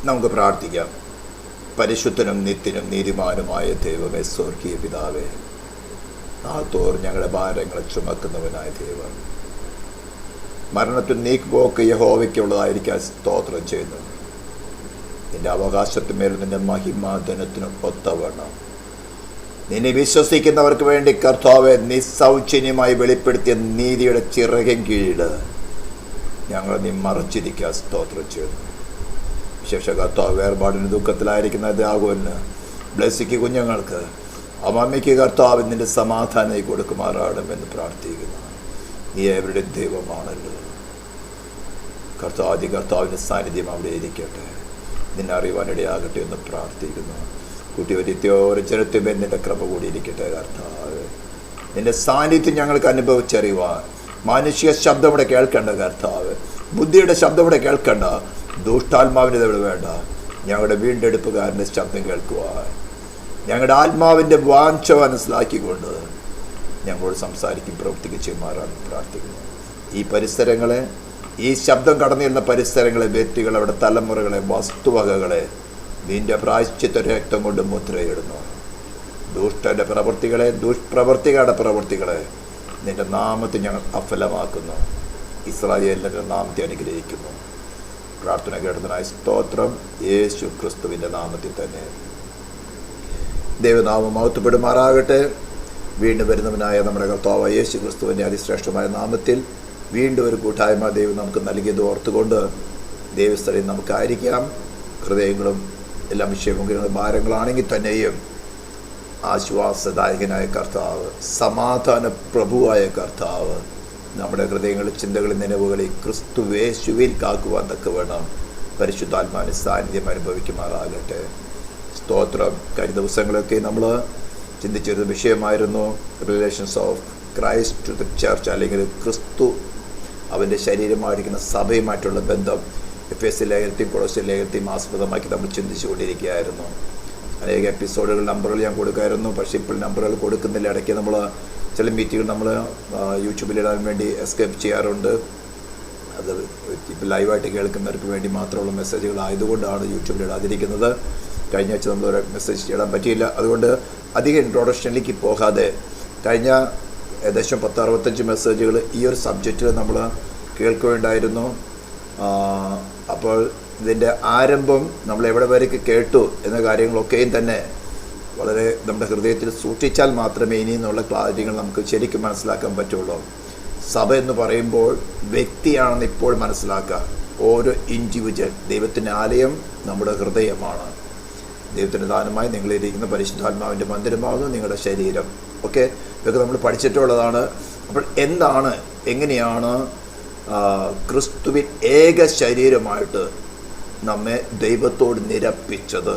നമുക്ക് പ്രാർത്ഥിക്കാം. പരിശുദ്ധനും നിത്യനും നീതിമാനുമായ ദൈവമേ, സ്വർഗീയ പിതാവേ, നാത്തോർ ഞങ്ങളുടെ ഭാരങ്ങളെ ചുമക്കുന്നവനായ ദൈവം, മരണത്തിൽ നീക്കുപോക്ക് യഹോവയ്ക്കുള്ളതായിരിക്കാൻ സ്തോത്രം ചെയ്യുന്നു. നിന്റെ അവകാശത്തിന്മേൽ നിന്റെ മഹിമാധനത്തിനും ഒത്തവണ്ണം നിന്നെ വിശ്വസിക്കുന്നവർക്ക് വേണ്ടി കർത്താവെ നിസ്സൗജന്യമായി വെളിപ്പെടുത്തിയ നീതിയുടെ ചിറകിൻ കീഴിൽ ഞങ്ങൾ നീ മറച്ചിരിക്കാൻ സ്തോത്രം ചെയ്യുന്നു. വിശേഷ കർത്താവ് വേർപാടിന് ദുഃഖത്തിലായിരിക്കുന്ന ദാഗോന് ബ്ലെസ്സിക്ക് കുഞ്ഞുങ്ങൾക്ക് അമ്മയ്ക്ക് കർത്താവ് നിന്റെ സമാധാനം കൊടുക്കുമാറാകണമെന്ന് പ്രാർത്ഥിക്കുന്നു. നീ അവരുടെ ദൈവമാണല്ലോ കർത്താവ്. കർത്താവിൻ്റെ സാന്നിധ്യം അവിടെ ഇരിക്കട്ടെ, നിന്നെ അറിയുവാനിടയാകട്ടെ എന്ന് പ്രാർത്ഥിക്കുന്നു. കുട്ടി ഒരു ചെറുത്തുമേൽ നിന്റെ കൃപ കൂടിയിരിക്കട്ടെ കർത്താവ്. നിന്റെ സാന്നിധ്യം ഞങ്ങൾക്ക് അനുഭവിച്ചറിയുവാൻ മാനുഷിക ശബ്ദം ഇവിടെ കേൾക്കേണ്ട കർത്താവ്, ബുദ്ധിയുടെ ശബ്ദം ഇവിടെ കേൾക്കേണ്ട, ദുഷ്ടാത്മാവിൻ്റെ ഇവിടെ വേണ്ട. ഞങ്ങളുടെ വീണ്ടെടുപ്പുകാരൻ്റെ ശബ്ദം കേൾക്കുവാൻ ഞങ്ങളുടെ ആത്മാവിൻ്റെ വാഞ്ച മനസ്സിലാക്കിക്കൊണ്ട് ഞങ്ങളോട് സംസാരിക്കും പ്രവർത്തിക്കുക ചെയ്യുമാറാണ് പ്രാർത്ഥിക്കുന്നു. ഈ പരിസരങ്ങളെ, ഈ ശബ്ദം കടന്നു വരുന്ന പരിസരങ്ങളെ, വ്യക്തികളെ, അവിടെ തലമുറകളെ, വസ്തുവകകളെ നിന്റെ പ്രായശ്ചിത്ത രക്തം കൊണ്ട് മുദ്രയിടുന്നു. ദുഷ്ടൻ്റെ പ്രവൃത്തികളെ, ദുഷ്പ്രവർത്തികളുടെ പ്രവൃത്തികളെ നിന്റെ നാമത്തിൽ ഞങ്ങൾ അഫലമാക്കുന്നു. ഇസ്രായേലിൻ്റെ നാമത്തെ അനുഗ്രഹിക്കുന്നു. പ്രാർത്ഥന കേട്ടതിനായ സ്തോത്രം. യേശു ക്രിസ്തുവിൻ്റെ നാമത്തിൽ തന്നെ. ദൈവനാമം മഹത്വപ്പെടുമാറാകട്ടെ. വീണ്ടും വരുന്നവനായ നമ്മുടെ കർത്താവ് യേശു ക്രിസ്തുവിൻ്റെ അതിശ്രേഷ്ഠമായ നാമത്തിൽ വീണ്ടും ഒരു കൂട്ടായ്മ ദൈവം നമുക്ക് നൽകിയത് ഓർത്തുകൊണ്ട് ദൈവസ്ഥലിൽ നമുക്കായിരിക്കാം. ഹൃദയങ്ങളും എല്ലാ വിഷയങ്ങളും ഭാരങ്ങളാണെങ്കിൽ തന്നെയും ആശ്വാസദായകനായ കർത്താവ്, സമാധാന പ്രഭുവായ കർത്താവ് നമ്മുടെ ഹൃദയങ്ങളിൽ, ചിന്തകളിൽ, നിലവുകളിൽ ക്രിസ്തുവേശുവിൽ കാക്കുവാൻ തക്കവണ്ണം പരിശുദ്ധാത്മാവിന്റെ സാന്നിധ്യം അനുഭവിക്കുമാറാകട്ടെ. സ്തോത്രം. കഴിഞ്ഞ ദിവസങ്ങളൊക്കെ നമ്മൾ ചിന്തിച്ചിരുന്ന വിഷയമായിരുന്നു relations of Christ to the church, അല്ലെങ്കിൽ ക്രിസ്തു അവൻ്റെ ശരീരമായിരിക്കുന്ന സഭയുമായിട്ടുള്ള ബന്ധം. എഫേസ്യ ലേഖനത്തെയും കൊളോസ്യ ലേഖനത്തെയും ആസ്പദമാക്കി നമ്മൾ ചിന്തിച്ചുകൊണ്ടിരിക്കുകയായിരുന്നു. അനേക എപ്പിസോഡുകൾ നമ്പറുകൾ ഞാൻ കൊടുക്കുമായിരുന്നു, പക്ഷേ ഇപ്പോൾ നമ്പറുകൾ കൊടുക്കുന്നില്ല. ഇടയ്ക്ക് നമ്മൾ ചില മീറ്റിങ്ങുകൾ നമ്മൾ യൂട്യൂബിലിടാൻ വേണ്ടി എസ്കേപ്പ് ചെയ്യാറുണ്ട്. അത് ഇപ്പോൾ ലൈവായിട്ട് കേൾക്കുന്നവർക്ക് വേണ്ടി മാത്രമുള്ള മെസ്സേജുകൾ ആയതുകൊണ്ടാണ് യൂട്യൂബിലിടാതിരിക്കുന്നത്. കഴിഞ്ഞ ആഴ്ച നമ്മളൊരു മെസ്സേജ് ഇടാൻ പറ്റിയില്ല. അതുകൊണ്ട് അധികം ഇൻട്രോഡക്ഷനിലേക്ക് പോകാതെ കഴിഞ്ഞ ഏകദേശം 10-65 മെസ്സേജുകൾ ഈ ഒരു സബ്ജക്റ്റിൽ നമ്മൾ കേൾക്കുകയുണ്ടായിരുന്നു. അപ്പോൾ ഇതിൻ്റെ ആരംഭം നമ്മൾ എവിടെ വരെയൊക്കെ കേട്ടു എന്ന കാര്യങ്ങളൊക്കെയും തന്നെ വളരെ നമ്മുടെ ഹൃദയത്തിൽ സൂക്ഷിച്ചാൽ മാത്രമേ ഇനി എന്നുള്ള കാര്യങ്ങൾ നമുക്ക് ശരിക്കും മനസ്സിലാക്കാൻ പറ്റുള്ളൂ. സഭ എന്ന് പറയുമ്പോൾ വ്യക്തിയാണെന്ന് ഇപ്പോൾ മനസ്സിലാക്കുക. ഓരോ ഇൻഡിവിജ്വൽ ദൈവത്തിൻ്റെ ആലയം നമ്മുടെ ഹൃദയമാണ്. ദൈവത്തിൻ്റെ ദാനമായി നിങ്ങളിരിക്കുന്ന പരിശുദ്ധാത്മാവിൻ്റെ മന്ദിരമാകുന്നു നിങ്ങളുടെ ശരീരം. ഓക്കെ, ഇതൊക്കെ നമ്മൾ പഠിച്ചിട്ടുള്ളതാണ്. അപ്പോൾ എന്താണ്, എങ്ങനെയാണ് ക്രിസ്തുവിൻ ഏക ശരീരമായിട്ട് നമ്മെ ദൈവത്തോട് നിരപ്പിച്ചത്,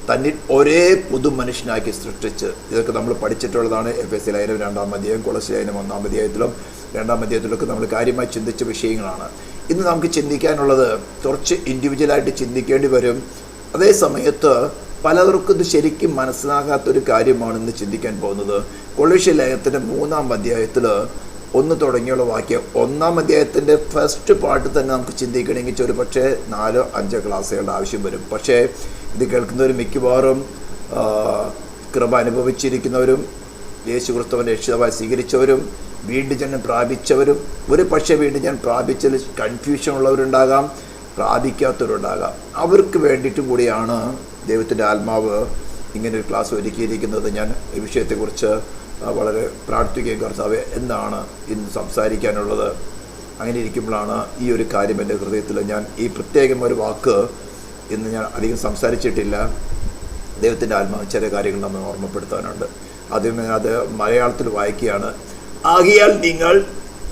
തന്നിൽ ഒരേ പുതു മനുഷ്യനാക്കി സൃഷ്ടിച്ച്? ഇതൊക്കെ നമ്മൾ പഠിച്ചിട്ടുള്ളതാണ്. എഫേസ്യ ലേഖനം 2-ാം അധ്യായം, കൊളോസ്യ ലേഖനം 1-ാം അധ്യായത്തിലും 2-ാം അധ്യായത്തിലൊക്കെ നമ്മൾ കാര്യമായി ചിന്തിച്ച വിഷയങ്ങളാണ്. ഇന്ന് നമുക്ക് ചിന്തിക്കാനുള്ളത് കുറച്ച് ഇൻഡിവിജ്വലായിട്ട് ചിന്തിക്കേണ്ടി വരും. അതേ സമയത്ത് പലർക്കും ഇത് ശരിക്കും മനസ്സിലാകാത്തൊരു കാര്യമാണ് ഇന്ന് ചിന്തിക്കാൻ പോകുന്നത്. കൊളോസ്യ ലേഖനത്തിൻ്റെ 3-ാം അധ്യായത്തിൽ 1 തുടങ്ങിയുള്ള വാക്യം, 1-ാം അധ്യായത്തിൻ്റെ ഫസ്റ്റ് പാർട്ട് തന്നെ നമുക്ക് ചിന്തിക്കണമെങ്കിൽ ഒരു പക്ഷേ 4-5 ക്ലാസ്സുകളുടെ ആവശ്യം വരും. പക്ഷേ ഇത് കേൾക്കുന്നവർ മിക്കവാറും കൃപ അനുഭവിച്ചിരിക്കുന്നവരും യേശു ക്രിസ്തുവിനെ രക്ഷിതാവായി സ്വീകരിച്ചവരും വീണ്ടും ജന്മം പ്രാപിച്ചവരും, ഒരു പക്ഷേ വീണ്ടും ഞാൻ പ്രാപിച്ചതിൽ കൺഫ്യൂഷൻ ഉള്ളവരുണ്ടാകാം, പ്രാപിക്കാത്തവരുണ്ടാകാം. അവർക്ക് വേണ്ടിയിട്ടും കൂടിയാണ് ദൈവത്തിൻ്റെ ആത്മാവ് ഇങ്ങനൊരു ക്ലാസ് ഒരുക്കിയിരിക്കുന്നത്. ഞാൻ ഈ വിഷയത്തെക്കുറിച്ച് വളരെ പ്രാർത്ഥിക്കുകയും കർത്താവേ എന്താണ് ഇന്ന് സംസാരിക്കാനുള്ളത്. അങ്ങനെ ഇരിക്കുമ്പോഴാണ് ഈ ഒരു കാര്യം എൻ്റെ ഹൃദയത്തിൽ, ഞാൻ ഈ പ്രത്യേകം ഒരു വാക്ക് ഇന്ന് ഞാൻ അധികം സംസാരിച്ചിട്ടില്ല. ദൈവത്തിൻ്റെ ആത്മാവ് ചില കാര്യങ്ങൾ നമ്മൾ ഓർമ്മപ്പെടുത്താനുണ്ട്. ആദ്യമേ അത് മലയാളത്തിൽ വായിക്കുകയാണ്. ആകയാൽ നിങ്ങൾ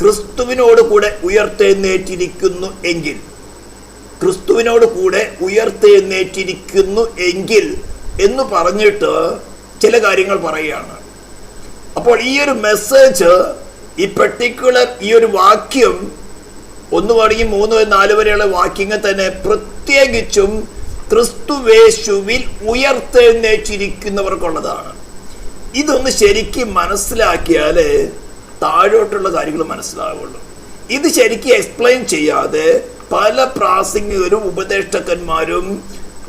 ക്രിസ്തുവിനോട് കൂടെ ഉയർത്തെഴുന്നേറ്റിരിക്കുന്നു എങ്കിൽ, ക്രിസ്തുവിനോട് കൂടെ ഉയർത്തെഴുന്നേറ്റിരിക്കുന്നു എങ്കിൽ എന്ന് പറഞ്ഞിട്ട് ചില കാര്യങ്ങൾ പറയുകയാണ്. അപ്പോൾ ഈ ഒരു മെസ്സേജ്, ഈ പെർട്ടിക്കുലർ ഈ ഒരു വാക്യം 1 തുടങ്ങി 3-4 വരെയുള്ള വാക്യങ്ങൾ തന്നെ പ്രത്യേകിച്ചും ക്രിസ്തുവേശുവിൽ ഉയർത്തെഴുന്നേറ്റിരിക്കുന്നവർക്കുള്ളതാണ്. ഇതൊന്ന് ശരിക്കും മനസ്സിലാക്കിയാലേ താഴോട്ടുള്ള കാര്യങ്ങൾ മനസ്സിലാവുള്ളൂ. ഇത് ശരിക്കും എക്സ്പ്ലെയിൻ ചെയ്യാതെ പല പ്രാസംഗികരും ഉപദേഷ്ടക്കന്മാരും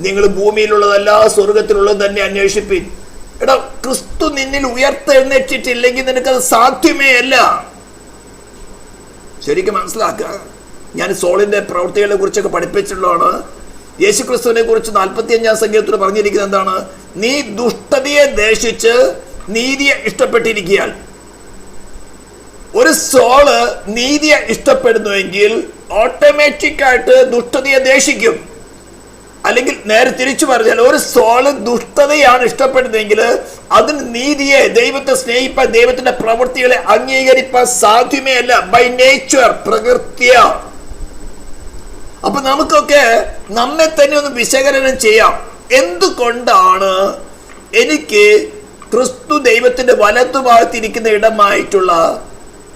നിങ്ങൾ ഭൂമിയിലുള്ളതല്ല സ്വർഗത്തിലുള്ളത് തന്നെ അന്വേഷിപ്പിൻ. എടാ, ക്രിസ്തു നിന്നിൽ ഉയർത്തെഴുന്നേറ്റിട്ടില്ലെങ്കിൽ നിനക്കത് സാധ്യമേ അല്ല. ശരിക്കും മനസ്സിലാക്കുക. ഞാൻ സോളിന്റെ പ്രവൃത്തികളെ കുറിച്ചൊക്കെ പഠിപ്പിച്ചിട്ടുള്ളതാണ്. യേശു ക്രിസ്തുവിനെ കുറിച്ച് 45-ാം സങ്കീർത്തനത്തിൽ പറഞ്ഞിരിക്കുന്നത് എന്താണ്? നീ ദുഷ്ടതയെ ദ്വേഷിച്ച് നീതിയെ ഇഷ്ടപ്പെട്ടിരിക്കാൻ. ഒരു സോള് നീതിയെ ഇഷ്ടപ്പെടുന്നുവെങ്കിൽ ഓട്ടോമാറ്റിക് ആയിട്ട് ദുഷ്ടതയെ ദ്വേഷിക്കും. അല്ലെങ്കിൽ നേരെ തിരിച്ചു പറഞ്ഞാൽ, ഒരു സോള് ദുഷ്ടതയാണ് ഇഷ്ടപ്പെടുന്നതെങ്കിൽ അതിന് നീതിയെ, ദൈവത്തെ സ്നേഹിപ്പാൻ, ദൈവത്തിന്റെ പ്രവൃത്തികളെ അംഗീകരിപ്പാൻ സാധ്യമേ അല്ല. ബൈ നേച്ചർ, പ്രകൃത്യ. അപ്പൊ നമുക്കൊക്കെ നമ്മെ തന്നെ ഒന്ന് വിശകലനം ചെയ്യാം. എന്തുകൊണ്ടാണ് എനിക്ക് ക്രിസ്തു ദൈവത്തിന്റെ വലതുഭാഗത്തിരിക്കുന്ന ഇടമായിട്ടുള്ള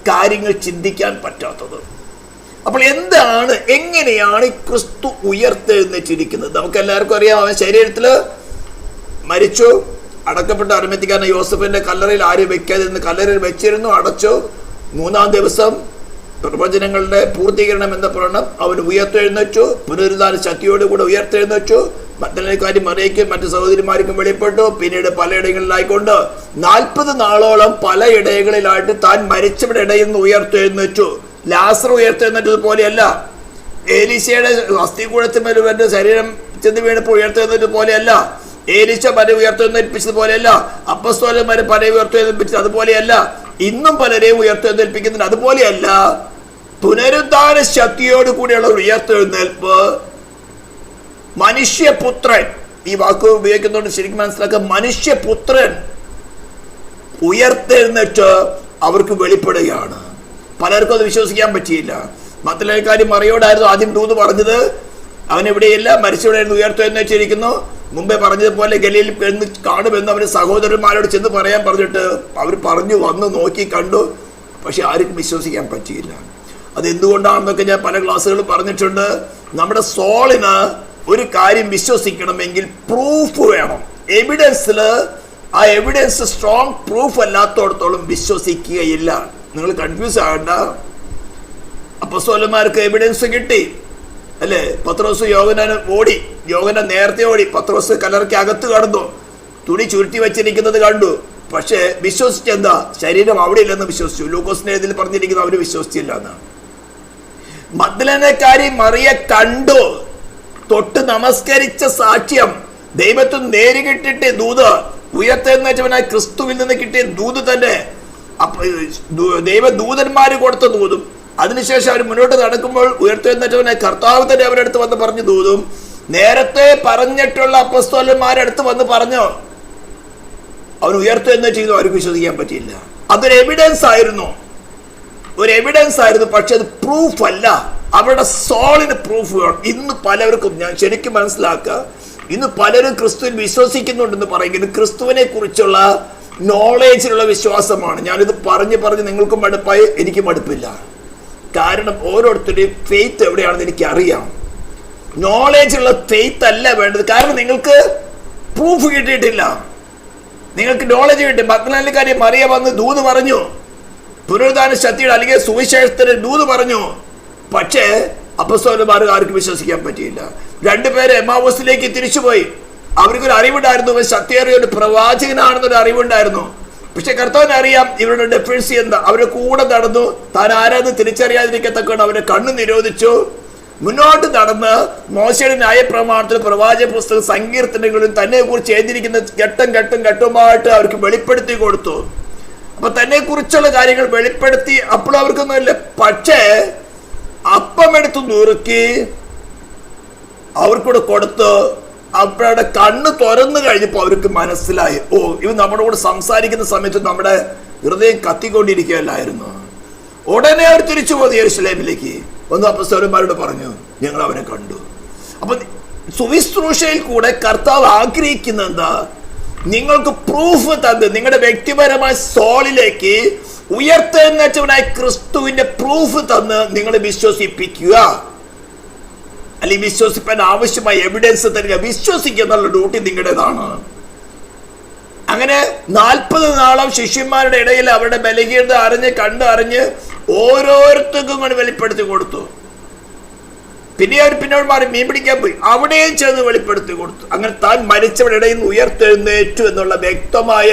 കാര്യങ്ങൾ ചിന്തിക്കാൻ പറ്റാത്തത്? അപ്പോൾ എന്താണ്, എങ്ങനെയാണ് ക്രിസ്തു ഉയർത്തെഴുന്നേറ്റിരിക്കുന്നത്? നമുക്ക് എല്ലാവർക്കും അറിയാം, അവൻ ശരീരത്തിൽ മരിച്ചു, അടക്കപ്പെട്ട അരിമത്യക്കാരൻ യോസഫിന്റെ കല്ലറയിൽ ആരും വെക്കാതിരുന്ന് കല്ലറയിൽ വെച്ചിരുന്നു, അടച്ചു. 3-ാം ദിവസം പ്രവചനങ്ങളുടെ പൂർത്തീകരണം എന്ന് പറയണം, അവൻ ഉയർത്തെഴുന്നേറ്റു. പുനരുദ്ധാന ശക്തിയോടുകൂടെ ഉയർത്തെഴുന്നേറ്റു. മഗ്ദലേക്കാരി മറിയയ്ക്കും മറ്റു സഹോദരിമാർക്കും വെളിപ്പെട്ടു. പിന്നീട് പലയിടങ്ങളിലായിക്കൊണ്ട് 40 നാളോളം പല ഇടങ്ങളിലായിട്ട് താൻ മരിച്ചവരുടെ ഇടയിൽ നിന്ന് ഉയർത്തെഴുന്നേറ്റു. ലാസർ ഉയർത്തെഴുന്നേറ്റത് പോലെയല്ല. ഏലീശയുടെ അസ്ഥികൂടത്തിന്മേൽ ഇവന്റെ ശരീരം ചെന്ന് വീണപ്പോൾ ഉയർത്തെഴുന്നേറ്റത് പോലെയല്ല. ഏലീശ പല ഉയർത്തെഴുന്നേൽപ്പിച്ചത് പോലെയല്ല. അപ്പസ്തോലന്മാരെ പല ഉയർത്തെഴുന്നേൽപ്പിച്ചത് അതുപോലെയല്ല. ഇന്നും പലരെയും ഉയർത്തെഴുന്നേൽപ്പിക്കുന്നത് അതുപോലെയല്ല. പുനരുദ്ധാന ശക്തിയോട് കൂടിയുള്ള ഉയർത്തെഴുന്നേൽപ്പ്, മനുഷ്യപുത്രൻ, ഈ വാക്ക് ഉപയോഗിക്കുന്നതുകൊണ്ട് ശരിക്കും മനസ്സിലാക്കുക, മനുഷ്യപുത്രൻ ഉയർത്തെഴുന്നേറ്റ് അവർക്ക് വെളിപ്പെടുകയാണ്. പലർക്കും അത് വിശ്വസിക്കാൻ പറ്റിയില്ല. മഗ്ദലേക്കാരി മറിയോടായിരുന്നു ആദ്യം ദൂത് പറഞ്ഞത്, അവൻ എവിടെയില്ല, മരിച്ചവിടെയായിരുന്നു, ഉയർത്തെഴുന്നേറ്റിരിക്കുന്നു. മുമ്പേ പറഞ്ഞതുപോലെ ഗലീലിൽ എന്ന് കാണുമെന്ന് അവര് സഹോദരന്മാരോട് ചെന്ന് പറയാൻ പറഞ്ഞിട്ട് അവർ പറഞ്ഞു, വന്ന് നോക്കി കണ്ടു. പക്ഷെ ആർക്കും വിശ്വസിക്കാൻ പറ്റിയില്ല. അതെന്തുകൊണ്ടാണെന്നൊക്കെ ഞാൻ പല ക്ലാസ്സുകളിൽ പറഞ്ഞിട്ടുണ്ട്. നമ്മുടെ സോളിന് ഒരു കാര്യം വിശ്വസിക്കണമെങ്കിൽ പ്രൂഫ് വേണം. എവിഡൻസിൽ ആ എവിഡൻസ് സ്ട്രോങ് പ്രൂഫ് അല്ലാത്തോടത്തോളം വിശ്വസിക്കുകയില്ല. നിങ്ങൾ കൺഫ്യൂസ് ആകണ്ട. അപ്പോസ്തലന്മാർക്ക് എവിഡൻസ് കിട്ടി അല്ലേ? പത്രോസ് യോഹന്നാൻ ഓടി, യോഹന്നാൻ നേരത്തെ ഓടി. പത്രോസ് കല്ലറയ്ക്ക് അകത്ത് കടന്നു, തുണി ചുരുട്ടി വെച്ചിരിക്കുന്നത് കണ്ടു. പക്ഷെ വിശ്വസിച്ചെന്താ? ശരീരം അവിടെ ഇല്ലെന്ന് വിശ്വസിച്ചു. ലൂക്കോസിന്റെ ഇതിൽ പറഞ്ഞിരിക്കുന്നത് അവര് വിശ്വസിച്ചില്ല എന്നാണ്. മഗ്ദലേക്കാരി മറിയ കണ്ടു, തൊട്ട് നമസ്കരിച്ച സാക്ഷ്യം, ദൈവത്തിൽ നേര് കിട്ടിയിട്ട് ദൂത്, ഉയർത്തെഴുന്നേറ്റവനായ ക്രിസ്തുവിൽ നിന്ന് കിട്ടിയ ദൂത് തന്നെ, ദൈവദൂതന്മാര് കൊടുത്ത ദൂതും, അതിനുശേഷം അവർ മുന്നോട്ട് നടക്കുമ്പോൾ ഉയർത്തെഴുന്നേറ്റവനെ കർത്താവ് തന്നെ അവരുടെ അടുത്ത് വന്ന് പറഞ്ഞു ദൂതും, നേരത്തെ പറഞ്ഞിട്ടുള്ള അപ്പോസ്തലന്മാരുടെ അടുത്ത് വന്ന് പറഞ്ഞു അവൻ ഉയർത്തെഴുന്നേറ്റ് ചെയ്തു. അവർക്ക് വിശ്വസിക്കാൻ പറ്റിയില്ല. അതൊരു എവിഡൻസ് ആയിരുന്നു, ഒരു എവിഡൻസ് ആയിരുന്നു. പക്ഷെ അത് പ്രൂഫ് അല്ല. അവരുടെ സോളിന് പ്രൂഫ് വേണം. ഇന്ന് പലർക്കും, ഞാൻ ശരിക്കും മനസ്സിലാക്കുക, ഇന്ന് പലരും ക്രിസ്തുവിൽ വിശ്വസിക്കുന്നുണ്ടെന്ന് പറയുന്നത് ക്രിസ്തുവിനെ കുറിച്ചുള്ള നോളേജിലുള്ള വിശ്വാസമാണ്. ഞാനിത് പറഞ്ഞ് നിങ്ങൾക്കും മടുപ്പായി, എനിക്കും മടുപ്പില്ല. കാരണം ഓരോരുത്തരുടെയും ഫെയ്ത്ത് എവിടെയാണെന്ന് എനിക്കറിയാം. നോളേജുള്ള ഫെയ്ത്ത് അല്ല വേണ്ടത്. കാരണം നിങ്ങൾക്ക് പ്രൂഫ് കിട്ടിയിട്ടില്ല, നിങ്ങൾക്ക് നോളജ് കിട്ടി. മഗ്ദലേക്കാരി മറിയ വന്ന് ദൂത് പറഞ്ഞു, പുനരുദ്ധാന ശക്തിയുടെ അല്ലെങ്കിൽ സുവിശേഷത്തിന് ദൂത് പറഞ്ഞു. പക്ഷേ അപ്പോസ്തലന്മാർക്ക് ആർക്കും വിശ്വസിക്കാൻ പറ്റിയില്ല. 2 പേര് എമ്മാവൂസിലേക്ക് തിരിച്ചുപോയി. അവർക്കൊരു അറിവുണ്ടായിരുന്നു, ശക്തിയേറിയ ഒരു പ്രവാചകനാണെന്നൊരു അറിവുണ്ടായിരുന്നു. പക്ഷെ കർത്താവിന് അറിയാം ഇവരുടെ ഡെഫിഷ്യൻസി എന്താ. അവരുടെ കൂടെ നടന്നു, താൻ ആരാന്ന് തിരിച്ചറിയാതിരിക്കത്തക്കൊണ്ട് അവരെ കണ്ണ് നിരോധിച്ചു. മുന്നോട്ട് നടന്ന് മോശയുടെ ന്യായപ്രമാണത്തിൽ, പ്രവാചക പുസ്തകം, സങ്കീർത്തനങ്ങളും തന്നെ കുറിച്ച് എഴുതിയിരിക്കുന്ന ഘട്ടമായിട്ട് അവർക്ക് വെളിപ്പെടുത്തി കൊടുത്തു. അപ്പൊ തന്നെ കുറിച്ചുള്ള കാര്യങ്ങൾ വെളിപ്പെടുത്തി. അപ്പോഴും അവർക്കൊന്നുമില്ല. പക്ഷേ അപ്പം എടുത്ത് നുറുക്കി അവർക്കൂടെ കൊടുത്ത് അവരുടെ കണ്ണ് തുറന്നു കഴിഞ്ഞപ്പോൾ അവർക്ക് മനസ്സിലായി, ഓ, ഇവ നമ്മുടെ കൂടെ സംസാരിക്കുന്ന സമയത്ത് നമ്മുടെ ഹൃദയം കത്തിക്കൊണ്ടിരിക്കുകയല്ലായിരുന്നു. ഉടനെ അവർ തിരിച്ചു പോയി യെരൂശലേമിലേക്ക് വന്ന് അപ്പോസ്തലന്മാരോട് പറഞ്ഞു, ഞങ്ങൾ അവനെ കണ്ടു. അപ്പൊ സുവിശ്രൂഷയിൽ കൂടെ കർത്താവ് ആഗ്രഹിക്കുന്ന എന്താ? നിങ്ങൾക്ക് പ്രൂഫ് തന്ന് നിങ്ങളുടെ വ്യക്തിപരമായ സോളിലേക്ക് ഉയർത്തെഴുന്നേറ്റവനായ ക്രിസ്തുവിന്റെ പ്രൂഫ് തന്ന് നിങ്ങളെ വിശ്വസിപ്പിക്കുക, അല്ലെങ്കിൽ വിശ്വസിപ്പാൻ ആവശ്യമായ എവിഡൻസ് തരിക. വിശ്വസിക്കുന്നുള്ള ഡ്യൂട്ടി നിങ്ങളുടേതാണ്. അങ്ങനെ 40 നാളം ശിഷ്യന്മാരുടെ ഇടയിൽ അവരുടെ ബലഹീനത അറിഞ്ഞ് ഓരോരുത്തർക്കും കൊണ്ട് വെളിപ്പെടുത്തി കൊടുത്തു. പിന്നെ അവർ പിന്നോട് മാറി മീൻ പിടിക്കാൻ പോയി. അവിടെയും ചെന്ന് വെളിപ്പെടുത്തി കൊടുത്തു. അങ്ങനെ താൻ മരിച്ചവരുടെ ഇടയിൽ നിന്ന് ഉയർത്തെഴുന്നേറ്റു എന്നുള്ള വ്യക്തമായ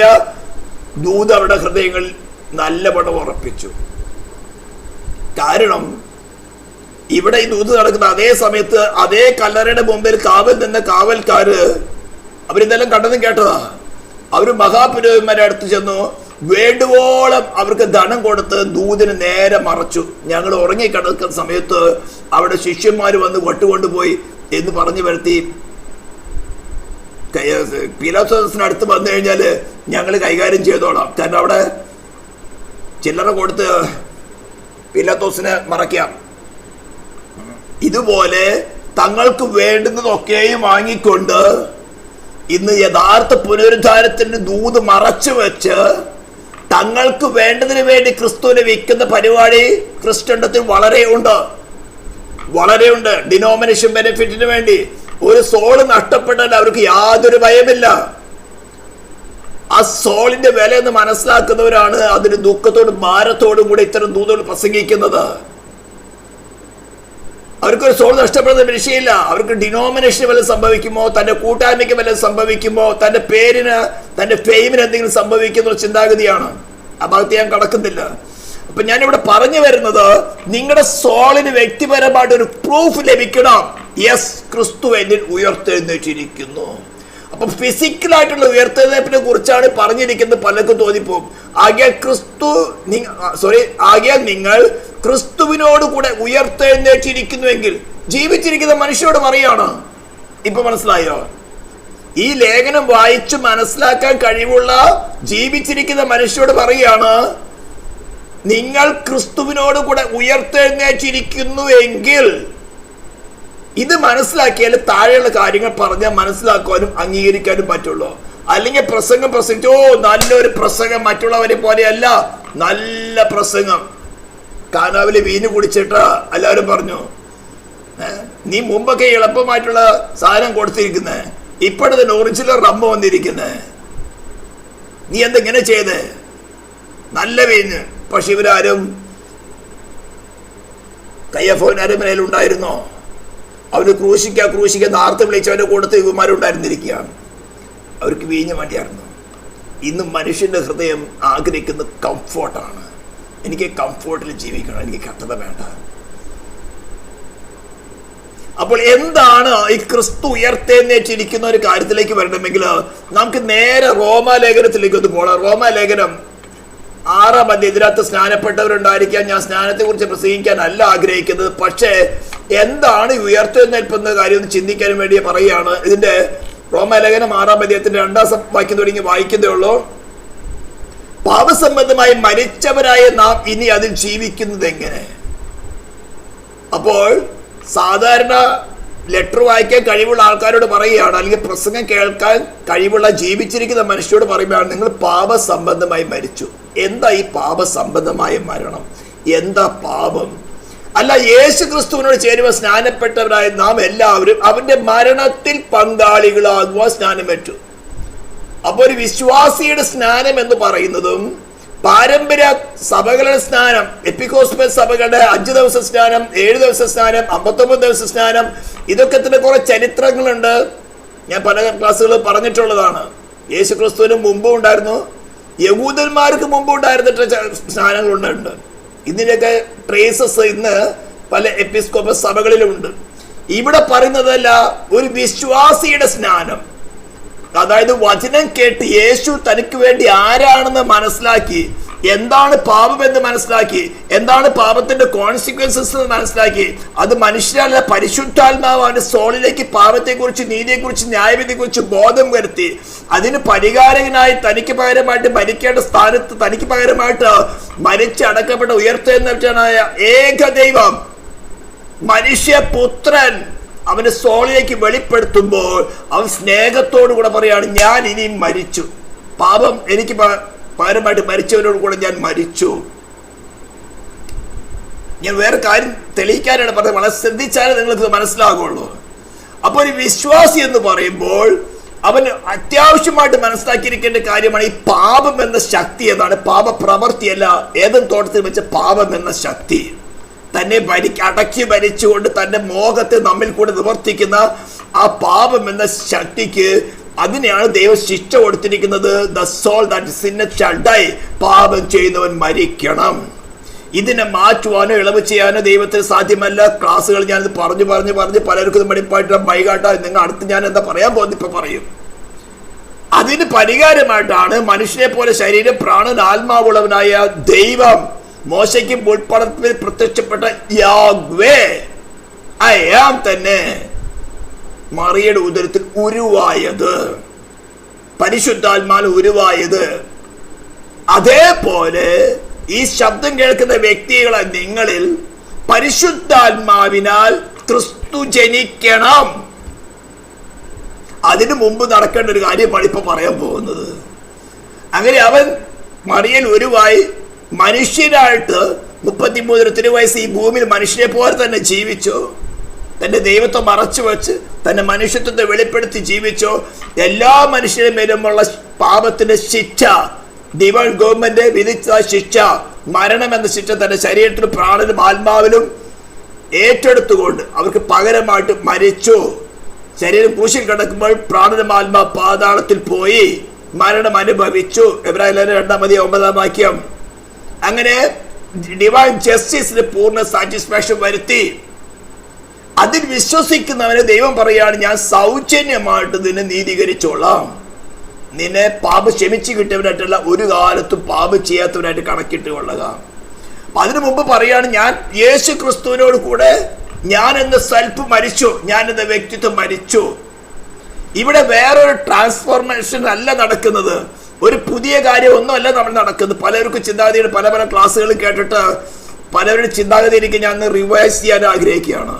ദൂത് അവരുടെ ഹൃദയങ്ങളിൽ നല്ലവണ്ണം ഉറപ്പിച്ചു. കാരണം ഇവിടെ ഈ ദൂത് നടക്കുന്ന അതേ സമയത്ത് അതേ കല്ലറയുടെ മുമ്പിൽ കാവൽ നിന്ന കാവൽക്കാര് അവരിതെല്ലാം കണ്ടതും കേട്ടതാ. അവര് മഹാപുരോഹിതന്മാരെ അടുത്ത് ചെന്നു വേണ്ടുവോളം അവർക്ക് ധനം കൊടുത്ത് ദൂതിന് നേരെ മറച്ചു. ഞങ്ങൾ ഉറങ്ങിക്കിടക്കുന്ന സമയത്ത് അവിടെ ശിഷ്യന്മാര് വന്ന് വട്ടുകൊണ്ടുപോയി എന്ന് പറഞ്ഞു വരുത്തി. പീലാത്തോസിനടുത്ത് വന്നു കഴിഞ്ഞാല് ഞങ്ങൾ കൈകാര്യം ചെയ്തോളാം, കാരണം അവിടെ ചില്ലറ കൊടുത്ത് പീലാത്തോസിനെ മറയ്ക്കാം. ഇതുപോലെ തങ്ങൾക്ക് വേണ്ടുന്നതൊക്കെയും വാങ്ങിക്കൊണ്ട് ഇന്ന് യഥാർത്ഥ പുനരുദ്ധാരത്തിന്റെ ദൂത് മറച്ചു വെച്ച് തങ്ങൾക്ക് വേണ്ടതിന് വേണ്ടി ക്രിസ്തുവിനെ വിൽക്കുന്ന പരിപാടി ക്രിസ്ത്യൻഡത്തിൽ വളരെ ഉണ്ട്. ഡിനോമിനേഷൻ ബെനിഫിറ്റിന് വേണ്ടി ഒരു സോള് നഷ്ടപ്പെട്ടാൽ അവർക്ക് യാതൊരു ഭയമില്ല. ആ സോളിന്റെ വില എന്ന് മനസ്സിലാക്കുന്നവരാണ് അതിന് ദുഃഖത്തോടും ഭാരത്തോടും കൂടെ ഇത്തരം ദൂതുകൾ പ്രസംഗിക്കുന്നത്. അവർക്കൊരു സോൾ നഷ്ടപ്പെടുന്ന വിഷയമില്ല. അവർക്ക് ഡിനോമിനേഷന് വല്ലതും സംഭവിക്കുമോ, തന്റെ കൂട്ടായ്മയ്ക്ക് വല്ലതും സംഭവിക്കുമോ, തന്റെ പേരിന് തന്റെ ഫെയിമിന് എന്തെങ്കിലും സംഭവിക്കുന്ന ചിന്താഗതിയാണ്. ആ ഭാഗത്ത് ഞാൻ കടക്കുന്നില്ല. അപ്പൊ ഞാനിവിടെ പറഞ്ഞു വരുന്നത്, നിങ്ങളുടെ സോളിന് വ്യക്തിപരമായിട്ട് ഒരു പ്രൂഫ് ലഭിക്കണം. യെസ്, ക്രിസ്തു എന്നിൽ ഉയർത്തെഴുന്നേറ്റിരിക്കുന്നു. അപ്പൊ ഫിസിക്കലായിട്ടുള്ള ഉയർത്തെഴുന്നേൽപ്പിനെ കുറിച്ചാണ് പറഞ്ഞിരിക്കുന്നത്. പലർക്കും തോന്നിപ്പോകും ആകയാൽ നിങ്ങൾ ക്രിസ്തുവിനോട് കൂടെ ഉയർത്തെഴുന്നേറ്റിരിക്കുന്നുവെങ്കിൽ ജീവിച്ചിരിക്കുന്ന മനുഷ്യരോട് പറയാണ്. ഇപ്പൊ മനസ്സിലായോ? ഈ ലേഖനം വായിച്ച് മനസ്സിലാക്കാൻ കഴിവുള്ള ജീവിച്ചിരിക്കുന്ന മനുഷ്യരോട് പറയാണ്, നിങ്ങൾ ക്രിസ്തുവിനോട് കൂടെ ഉയർത്തെഴുന്നേറ്റിരിക്കുന്നു എങ്കിൽ ഇത് മനസ്സിലാക്കിയാൽ താഴെയുള്ള കാര്യങ്ങൾ പറഞ്ഞാൽ മനസ്സിലാക്കാനും അംഗീകരിക്കാനും പറ്റുള്ളൂ. അല്ലെങ്കിൽ പ്രസംഗിച്ചോ നല്ലൊരു പ്രസംഗം മറ്റുള്ളവരെ പോലെയല്ല, നല്ല പ്രസംഗം. കാനാവില് വീഞ്ഞ് കുടിച്ചിട്ട് എല്ലാവരും പറഞ്ഞു, നീ മുമ്പൊക്കെ എളുപ്പമായിട്ടുള്ള സാധനം കൊടുത്തിരിക്കുന്നേ, ഇപ്പോഴത്തെ ഒറിജിനൽ റമ്മ വന്നിരിക്കുന്നേ, നീ എന്തെങ്ങനെ ചെയ്ത് നല്ല വീഞ്ഞ്. പക്ഷെ ഇവരാരും കയ്യഫോൻ അരമനയിലുണ്ടായിരുന്നോ? അവര് ക്രൂശിക്ക നാർത്ത് വിളിച്ചവന്റെ കൂട്ടത്തിൽ ഇവന്മാരുണ്ടായിരുന്നിരിക്കുകയാണ്. അവർക്ക് വീഞ്ഞ് വേണ്ടിയായിരുന്നു. ഇന്ന് മനുഷ്യന്റെ ഹൃദയം ആഗ്രഹിക്കുന്ന കംഫോർട്ടാണ്. എനിക്ക് കംഫോർട്ടിൽ ജീവിക്കണം, എനിക്ക് കഷ്ടത വേണ്ട. അപ്പോൾ എന്താണ് ഈ ക്രിസ്തു ഉയർത്തെഴുന്നേറ്റിരിക്കുന്ന ഒരു കാര്യത്തിലേക്ക് വരണമെങ്കിൽ നമുക്ക് നേരെ റോമാലേഖനത്തിലേക്ക് ഒന്ന് പോകണം. റോമാലേഖനം 6-ാം അധ്യായം. ഇതിനകത്ത് സ്നാനപ്പെട്ടവരുണ്ടായിരിക്കാം. ഞാൻ സ്നാനത്തെ കുറിച്ച് പ്രസംഗിക്കാനല്ല ആഗ്രഹിക്കുന്നത്. പക്ഷേ എന്താണ് ഉയർത്തെഴുന്നേൽപ്പെന്ന കാര്യം ഒന്ന് ചിന്തിക്കാനും വേണ്ടി പറയുകയാണ്. ഇതിന്റെ റോമാലേഖനം 6-ാം അധ്യായത്തിന്റെ 2-ാം വാക്യം തുടങ്ങി വായിക്കുന്നതേ ഉള്ളൂ. പാപസംബന്ധമായി മരിച്ചവരായ നാം ഇനി അതിൽ ജീവിക്കുന്നത് എങ്ങനെ? അപ്പോൾ സാധാരണ ലെറ്റർ വായിക്കാൻ കഴിവുള്ള ആൾക്കാരോട് പറയുകയാണ്, അല്ലെങ്കിൽ പ്രസംഗം കേൾക്കാൻ കഴിവുള്ള ജീവിച്ചിരിക്കുന്ന മനുഷ്യരോട് പറയുകയാണ്, നിങ്ങൾ പാപസംബന്ധമായി മരിച്ചു. എന്താ ഈ പാപസംബന്ധമായ മരണം? എന്താ പാപം? അല്ല, യേശു ക്രിസ്തുവിനോട് ചേരുവ സ്നാനപ്പെട്ടവരായ നാം എല്ലാവരും അവന്റെ മരണത്തിൽ പങ്കാളികളാകുവാൻ സ്നാനമേറ്റു. അപ്പൊ ഒരു വിശ്വാസിയുടെ സ്നാനം എന്ന് പറയുന്നതും പാരമ്പര്യ സഭകളുടെ സ്നാനം, എപ്പിക്കോസ്പൽ സഭകളുടെ 5 ദിവസ സ്നാനം, 7 ദിവസ സ്നാനം, 59 ദിവസ സ്നാനം, ഇതൊക്കെ തന്നെ കുറെ ചരിത്രങ്ങളുണ്ട്. ഞാൻ പല ക്ലാസ്സുകളിൽ പറഞ്ഞിട്ടുള്ളതാണ്. യേശു ക്രിസ്തുവിന് മുമ്പും ഉണ്ടായിരുന്നു, യഹൂദന്മാർക്ക് മുമ്പ് ഉണ്ടായിരുന്നിട്ട് സ്നാനങ്ങളുണ്ട്. ഇതിന്റെയൊക്കെ ട്രേസസ് ഇന്ന് പല എപ്പിസ്കോപ്പൽ സഭകളിലുമുണ്ട്. ഇവിടെ പറയുന്നതല്ല, ഒരു വിശ്വാസിയുടെ സ്നാനം, അതായത് വചനം കേട്ട് യേശു തനിക്ക് വേണ്ടി ആരാണെന്ന് മനസ്സിലാക്കി, എന്താണ് പാപം എന്ന് മനസ്സിലാക്കി, എന്താണ് പാപത്തിന്റെ കോൺസിക്വൻസസ് എന്ന് മനസ്സിലാക്കി, അത് മനുഷ്യരല്ല പരിശുദ്ധാത്മാവ് അവന്റെ സോളിലേക്ക് പാപത്തെക്കുറിച്ച്, നീതിയെക്കുറിച്ച്, ന്യായവിധിയെക്കുറിച്ച് ബോധം വരുത്തി അതിന് പരിഹാരകനായി തനിക്ക് പകരമായിട്ട് മരിക്കേണ്ട സ്ഥാനത്ത് തനിക്ക് പകരമായിട്ട് മരിച്ചടക്കപ്പെട്ട ഉയർത്തെഴുന്നേറ്റനായ ഏക ദൈവം മനുഷ്യപുത്രൻ അവന്റെ സോളിലേക്ക് വെളിപ്പെടുത്തുമ്പോൾ അവൻ സ്നേഹത്തോടു കൂടെ പറയാണ്, ഞാൻ ഇനി മരിച്ചു, പാപം എനിക്ക് പകരമായിട്ട് മരിച്ചവരോട് കൂടെ ഞാൻ മരിച്ചു. ഞാൻ വേറെ കാര്യം തെളിയിക്കാനാണ് പറഞ്ഞത്, വളരെ ശ്രദ്ധിച്ചാലേ നിങ്ങൾക്ക് മനസ്സിലാകുള്ളൂ. അപ്പൊ ഒരു വിശ്വാസി എന്ന് പറയുമ്പോൾ അവൻ അത്യാവശ്യമായിട്ട് മനസ്സിലാക്കിയിരിക്കേണ്ട കാര്യമാണ് ഈ പാപം എന്ന ശക്തി. എന്താണ് പാപ പ്രവൃത്തിയല്ല, ഏതും തോട്ടത്തിൽ വെച്ച പാപം എന്ന ശക്തി. തന്നെ അടക്കി ഭരിച്ചുകൊണ്ട് തന്റെ മോഹത്തെ നമ്മിൽ കൂടെ നിവർത്തിക്കുന്ന ആ പാപം എന്ന ശക്തിക്ക്, അതിനെയാണ് ദൈവം ശിക്ഷ കൊടുത്തിരിക്കുന്നത്. The soul that sinneth shall die. പാപം ചെയ്യുന്നവൻ മരിക്കണം. ഇതിനെ മാറ്റുവാനോ ഇളവ് ചെയ്യാനോ ദൈവത്തിന് സാധ്യമല്ല. ക്ലാസ്സുകൾ ഞാനിത് പറഞ്ഞു പലർക്കും ഇത് മടിപ്പായിട്ട് വൈകാട്ടാ. നിങ്ങൾ അടുത്ത് ഞാൻ എന്താ പറയാൻ പോകുന്നത് ഇപ്പൊ പറയും. അതിന് പരിഹാരമായിട്ടാണ് മനുഷ്യനെ പോലെ ശരീരം, പ്രാണൻ, ആത്മാവുള്ളവനായ ദൈവം മോശയ്ക്ക് ഉൾപ്പടത്തിൽ പ്രത്യക്ഷപ്പെട്ട യാഹ്വേ ഐ ആം തന്നെ മറിയയുടെ ഉദരത്തിൽ ഉരുവായത്, പരിശുദ്ധാത്മാവിൽ ഉരുവായത്. അതേപോലെ ഈ ശബ്ദം കേൾക്കുന്ന വ്യക്തികളെ നിങ്ങളിൽ പരിശുദ്ധാത്മാവിനാൽ ക്രിസ്തു ജനിക്കണം. അതിനു മുമ്പ് നടക്കേണ്ട ഒരു കാര്യമാണ് ഇപ്പൊ പറയാൻ പോകുന്നത്. അങ്ങനെ അവൻ മറിയൽ ഉരുവായി മനുഷ്യനായിട്ട് 33 വയസ്സ് ഈ ഭൂമിയിൽ മനുഷ്യനെ പോലെ തന്നെ ജീവിച്ചു. തന്റെ ദൈവത്തെ മറച്ചു വെച്ച് തന്റെ മനുഷ്യത്വത്തെ വെളിപ്പെടുത്തി ജീവിച്ചു. എല്ലാ മനുഷ്യരുടെ മേലുമുള്ള പാപത്തിന്റെ ശിക്ഷ, ഡിവൈൻ ഗവൺമെന്റ് വിധിച്ച ശിക്ഷ, മരണം എന്ന ശിക്ഷ തന്റെ ശരീരത്തിലും പ്രാണനും ആത്മാവിലും ഏറ്റെടുത്തുകൊണ്ട് അവർക്ക് പകരമായിട്ട് മരിച്ചു. ശരീരം ക്രൂശിൽ കിടക്കുമ്പോൾ പ്രാണനും ആത്മാ പാതാളത്തിൽ പോയി മരണം അനുഭവിച്ചു. എബ്രായർ 2:9 അങ്ങനെ ഡിവൈൻ ജസ്റ്റിസിന് പൂർണ്ണ സാറ്റിസ്ഫാക്ഷൻ വരുത്തി. അതിൽ വിശ്വസിക്കുന്നവനെ ദൈവം പറയാണ്, ഞാൻ സൗജന്യമായിട്ട് നിന്നെ നീതീകരിച്ചോളാം. നിന്നെ പാപം ക്ഷമിച്ചു കിട്ടിയവനായിട്ടല്ല, ഒരു കാലത്തും പാപം ചെയ്യാത്തവനായിട്ട് കണക്കിട്ട് കൊള്ളുക. അതിനു മുമ്പ് പറയാണ്, ഞാൻ യേശു ക്രിസ്തുവിനോട് കൂടെ ഞാൻ എന്ന സെൽഫ് മരിച്ചു, ഞാൻ എന്ന വ്യക്തിത്വം മരിച്ചു. ഇവിടെ വേറൊരു ട്രാൻസ്ഫോർമേഷൻ അല്ല നടക്കുന്നത്. ഒരു പുതിയ കാര്യം ഒന്നുമല്ല നമ്മൾ നടക്കുന്നത്. പലർക്കും ചിന്താഗതിയുടെ പല ക്ലാസ്സുകൾ കേട്ടിട്ട് പലരുടെ ചിന്താഗതി എനിക്ക് ഞാൻ റിവൈസ് ചെയ്യാൻ ആഗ്രഹിക്കുകയാണ്.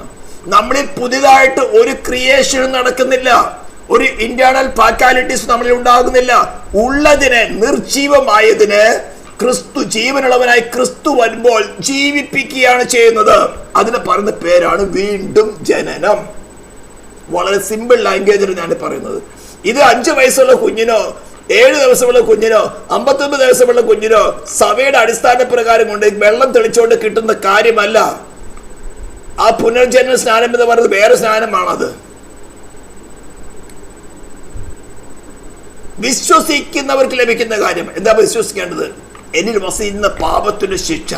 നമ്മളിൽ പുതിയതായിട്ട് ഒരു ക്രിയേഷനും നടക്കുന്നില്ല, ഒരു ഇന്റേണൽ ഫാക്കാലിറ്റീസ് നമ്മളിൽ ഉണ്ടാകുന്നില്ല. ഉള്ളതിനെ, നിർജീവമായതിനെ ക്രിസ്തു ജീവനുള്ളവനായി ക്രിസ്തു വരുമ്പോൾ ജീവിപ്പിക്കുകയാണ് ചെയ്യുന്നത്. അതിന് പറയുന്ന പേരാണ് വീണ്ടും ജനനം. വളരെ സിമ്പിൾ ലാംഗ്വേജിൽ ഞാൻ പറയുന്നത്. ഇത് 5 വയസ്സുള്ള കുഞ്ഞിനോ 7 ദിവസമുള്ള കുഞ്ഞിനോ 59 ദിവസമുള്ള കുഞ്ഞിനോ സഭയുടെ അടിസ്ഥാന പ്രകാരം കൊണ്ട് വെള്ളം തെളിച്ചുകൊണ്ട് കിട്ടുന്ന കാര്യമല്ല. ആ പുനർജന്മ സ്നാനം എന്ന് പറയുന്നത് വേറെ സ്നാനമാണത്. വിശ്വസിക്കുന്നവർക്ക് ലഭിക്കുന്ന കാര്യം എന്താ? വിശ്വസിക്കേണ്ടത്, എന്നിൽ വസിക്കുന്ന പാപത്തിന്റെ ശിക്ഷ,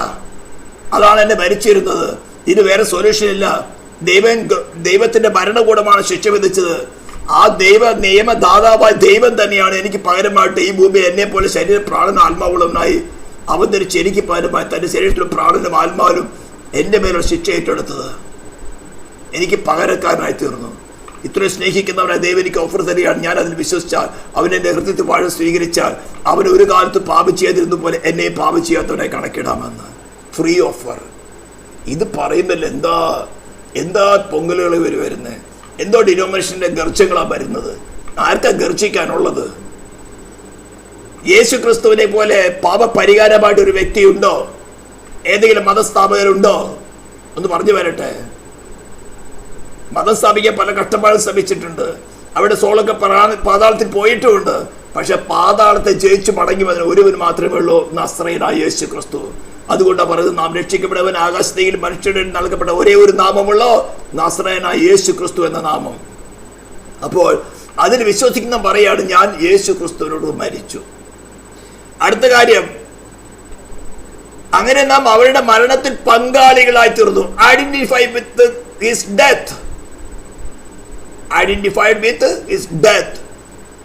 അതാണ് എന്നെ ഭരിച്ചിരുന്നത്. ഇത് വേറെ സൊല്യൂഷൻ ഇല്ല. ദൈവത്തിന്റെ ഭരണകൂടമാണ് ശിക്ഷ വിധിച്ചത്. ആ ദൈവ നിയമദാതാവായ ദൈവം തന്നെയാണ് എനിക്ക് പകരമായിട്ട് ഈ ഭൂമിയിൽ എന്നെ പോലെ ശരീര പ്രാണനും ആത്മാവുള്ളവനായി അവതരിച്ച് എനിക്ക് പകരമായി തന്റെ ശരീരത്തിലും പ്രാണനും ആത്മാവിലും എൻ്റെ മേലുള്ള ശിക്ഷ ഏറ്റെടുത്തത്. എനിക്ക് പകരക്കാരനായി തീർന്നു. ഇത്രയും സ്നേഹിക്കുന്നവരായ ദൈവം എനിക്ക് ഓഫർ തരികയാണ്. ഞാൻ അതിൽ വിശ്വസിച്ചാൽ, അവൻ എൻ്റെ ഹൃദയത്തിൽ വാഴ സ്വീകരിച്ചാൽ, അവൻ ഒരു കാലത്ത് പാപം ചെയ്തിരുന്ന പോലെ എന്നെ പാപം ചെയ്യാത്തവനായി കണക്കിടാമെന്ന്. Free offer. ഇത് പറയുമ്പോൾ എന്താ പൊങ്കലുകൾ വരുന്നത്? എന്തോ ഡിനോമിനേഷന്റെ ഗർജങ്ങളാണ് വരുന്നത്. ആർക്കാ ഗർജിക്കാനുള്ളത്? യേശു ക്രിസ്തുവിനെ പോലെ പാപപരിഹാരമായിട്ട് ഒരു വ്യക്തിയുണ്ടോ? ഏതെങ്കിലും മതസ്ഥാപകരുണ്ടോ? ഒന്ന് പറഞ്ഞു വരട്ടെ. മതം സ്ഥാപിക്കാൻ പല കഷ്ടപ്പാടും ശ്രമിച്ചിട്ടുണ്ട്. അവിടെ സോളൊക്കെ പാതാളത്തിൽ പോയിട്ടുമുണ്ട്. പക്ഷെ പാതാളത്തെ ജയിച്ചു മടങ്ങി വന്ന ഒരുവന് മാത്രമേ ഉള്ളൂ, നസ്രയനായ യേശു ക്രിസ്തു. അതുകൊണ്ടാണ് പറയുന്നത്, നാം രക്ഷിക്കപ്പെട്ടവൻ ആകാശത്തേക്ക് മനുഷ്യരുടെ നൽകപ്പെട്ട ഒരേ ഒരു നാമമുള്ളോ, നസ്രയനായ യേശു ക്രിസ്തു എന്ന നാമം. അപ്പോൾ അതിന് വിശ്വസിക്കുന്ന പറയാണ്, ഞാൻ യേശു ക്രിസ്തുവിനോട് മരിച്ചു. അടുത്ത കാര്യം, അങ്ങനെ നാം അവരുടെ മരണത്തിൽ പങ്കാളികളായി തീർന്നു. Identified with his death. Identified with his death.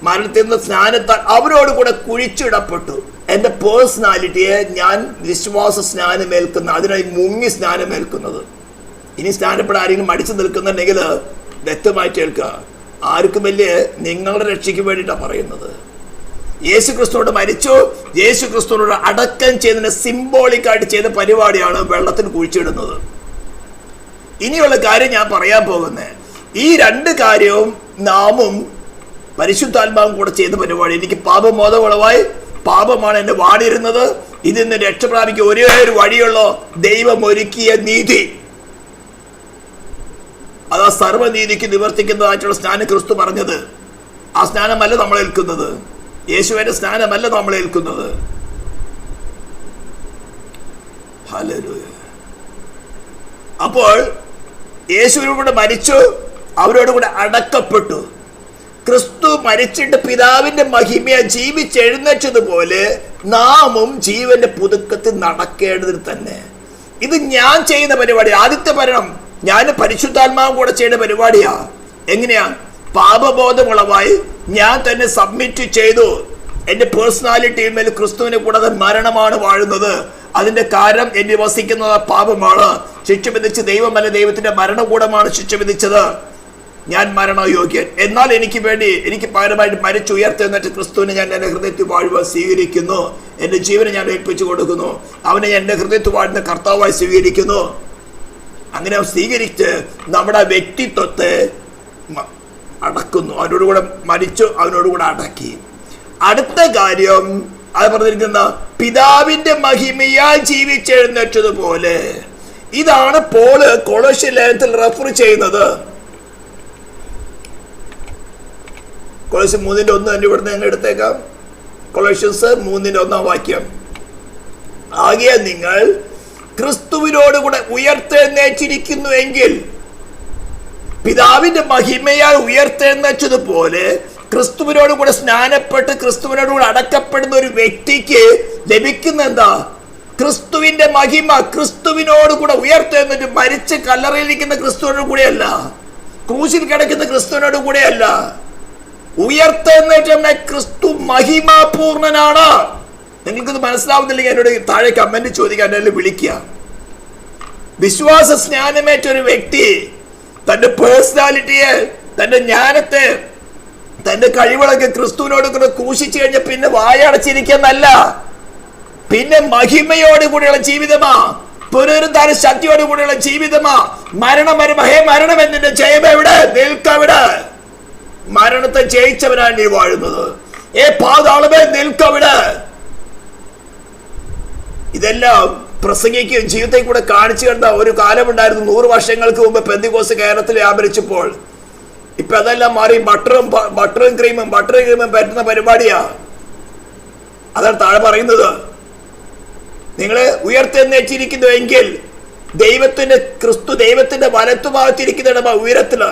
മരണത്തിൽ നിന്ന് സ്നാനത്താൽ അവരോട് കൂടെ കുഴിച്ചിടപ്പെട്ടു. എൻ്റെ പേഴ്സണാലിറ്റിയെ ഞാൻ വിശ്വാസ സ്നാനമേൽക്കുന്ന, അതിനായി മുങ്ങി സ്നാനമേൽക്കുന്നത്. ഇനി സ്നാനപ്പെടാൻ ആരെങ്കിലും മടിച്ചു നിൽക്കുന്നുണ്ടെങ്കിൽ വ്യക്തമായി കേൾക്കുക. ആർക്കും വലിയ നിങ്ങളുടെ രക്ഷയ്ക്ക് വേണ്ടിയിട്ടാണ് പറയുന്നത്. യേശു ക്രിസ്തുവോട് മരിച്ചു, യേശു ക്രിസ്തുവിനോട് അടക്കം ചെയ്തതിന് സിംബോളിക്കായിട്ട് ചെയ്ത പരിപാടിയാണ് വെള്ളത്തിന് കുഴിച്ചിടുന്നത്. ഇനിയുള്ള കാര്യം ഞാൻ പറയാൻ പോകുന്നത്, ഈ 2 കാര്യവും നാമും പരിശുദ്ധാത്മാവും കൂടെ ചെയ്ത പരിപാടി. എനിക്ക് പാപബോധമുളവായി, പാപമാണ് എന്നെ വാടിയിരുന്നത്, ഇതിൽ നിന്ന് രക്ഷപ്രാപിക്കുക ഒരേ ഒരു വഴിയുള്ളോ, ദൈവം ഒരുക്കിയ നീതി. അത് സർവ്വനീതിക്ക് നിവർത്തിക്കുന്നതായിട്ടുള്ള സ്നാനം ക്രിസ്തു പറഞ്ഞത്. ആ സ്നാനമല്ല നമ്മൾ ഏൽക്കുന്നത്, യേശുവിന്റെ സ്നാനമല്ല നമ്മൾ ഏൽക്കുന്നത്. ഹല്ലേലൂയ. അപ്പോൾ യേശുവിനോട് കൂടെ മരിച്ചു, അവരോട് കൂടെ അടക്കപ്പെട്ടു. ക്രിസ്തു മരിച്ചിട്ട് പിതാവിന്റെ മഹിമയെ ജീവിച്ചെഴുന്നേറ്റതുപോലെ നാമും ജീവന്റെ പുതുക്കത്തിൽ നടക്കേണ്ടതിൽ തന്നെ. ഇത് ഞാൻ ചെയ്യുന്ന പരിപാടി. ആദ്യത്തെ ഭരണം ഞാൻ പരിശുദ്ധാത്മാവും കൂടെ ചെയ്യുന്ന പരിപാടിയാ. എങ്ങനെയാ? പാപബോധമുളവായി ഞാൻ തന്നെ സബ്മിറ്റ് ചെയ്തു. എന്റെ പേഴ്സണാലിറ്റിയിൽ മേൽ ക്രിസ്തുവിനെ കൂടാതെ മരണമാണ് വാഴുന്നത്. അതിന്റെ കാരണം എന്നെ വസിക്കുന്നത് പാപമാണ്. ശിക്ഷ വിധിച്ച് ദൈവമല്ല, ദൈവത്തിന്റെ ഭരണകൂടമാണ് ശിക്ഷ വിധിച്ചത്. ഞാൻ മരണയോഗ്യൻ. എന്നാൽ എനിക്ക് വേണ്ടി, എനിക്ക് പകരമായിട്ട് മരിച്ചുയർത്തെന്നിട്ട് ക്രിസ്തുവിനെ ഞാൻ എന്റെ ഹൃദയത്തിൽ വാഴുവാൻ സ്വീകരിക്കുന്നു. എന്റെ ജീവനെ ഞാൻ ഏൽപ്പിച്ചു കൊടുക്കുന്നു. അവനെ എന്റെ ഹൃദയത്തിൽ വാഴുന്ന കർത്താവായി സ്വീകരിക്കുന്നു. അങ്ങനെ സ്വീകരിച്ച് നമ്മുടെ വ്യക്തിത്വത്തെ അടക്കുന്നു. അവനോടുകൂടെ മരിച്ചു, അവനോടുകൂടെ അടക്കി. അടുത്ത കാര്യം അത് പറഞ്ഞിരിക്കുന്ന പിതാവിന്റെ മഹിമയാൽ ജീവിച്ചെഴുന്നേറ്റതുപോലെ. ഇതാണ് പോള് കൊളോസ്യ ലേഖനത്തിൽ റെഫർ ചെയ്യുന്നത്. കൊളോസ്യ 3:1 തന്നെ ഇവിടുന്ന് ഞങ്ങൾ എടുത്തേക്കാം. കൊളോസ്യൻസ് 3:1 ആകയാൽ നിങ്ങൾ ക്രിസ്തുവിനോടുകൂടെ ഉയർത്തെഴുന്നേറ്റിരിക്കുന്നുവെങ്കിൽ, പിതാവിന്റെ മഹിമയാൽ ഉയർത്തെഴുന്നേറ്റതുപോലെ ക്രിസ്തുവിനോട് കൂടെ സ്നാനപ്പെട്ട് ക്രിസ്തുവിനോട് കൂടെ അടക്കപ്പെടുന്ന ഒരു വ്യക്തിക്ക് ലഭിക്കുന്ന എന്താ? ക്രിസ്തുവിന്റെ മഹിമ. ക്രിസ്തുവിനോട് കൂടെ ഉയർത്തെഴുന്നേറ്റ് മരിച്ച് കല്ലറയിലിരിക്കുന്ന ക്രിസ്തുവിനോട് കൂടെയല്ല, ക്രൂശിൽ കിടക്കുന്ന ക്രിസ്തുവിനോട് കൂടെയല്ല. ഉയർത്തെഴുന്നേറ്റ ക്രിസ്തു മഹിമാപൂർണനാണ്. നിങ്ങൾക്കിത് മനസ്സിലാവുന്നില്ലെങ്കിൽ എന്നോട് താഴെ കമന്റ് ചോദിക്കാൻ, എന്നെ വിളിക്കുക. വിശ്വാസ സ്നാനമേറ്റ ഒരു വ്യക്തി തന്റെ പേഴ്സണാലിറ്റിയെ, തന്റെ ജ്ഞാനത്തെ, തന്റെ കഴിവുകളൊക്കെ ക്രിസ്തുവിനോട് കൂടെ ക്രൂശിച്ചു കഴിഞ്ഞ പിന്നെ വായടച്ചിരിക്കുന്നല്ല, പിന്നെ മഹിമയോട് കൂടെയുള്ള ജീവിതമാ, പുനരുദ്ധാന ശക്തിയോട് കൂടെയുള്ള ജീവിതമാ. മരണം വരുമ്പോ, ഹേ മരണം, എന്നിന്റെ ജയം എവിടെ? നിൽക്കവിടെ. മരണത്തെ ജയിച്ചവനാണ് നീ വാഴുന്നത്. പാതാളമേ നിൽക്കവിടെ. ഇതെല്ലാം പ്രസംഗിക്കുകയും ജീവിതത്തിൽ കൂടെ കാണിച്ചു കണ്ട ഒരു കാലമുണ്ടായിരുന്നു 100 വർഷങ്ങൾക്ക് മുമ്പ് പെന്തിക്കോസ്ത് കേരളത്തിൽ വ്യാപരിച്ചപ്പോൾ. ഇപ്പൊ അതെല്ലാം മാറി ബട്ടറും ക്രീമും പറ്റുന്ന പരിപാടിയാ. അതാണ് താഴെ പറയുന്നത്. നിങ്ങള് ഉയർത്തെഴുന്നേറ്റിരിക്കുന്നുവെങ്കിൽ ദൈവത്തിന്റെ ക്രിസ്തു ദൈവത്തിന്റെ വലത്തുഭാഗത്തിരിക്കുന്ന ഉയരത്തില്,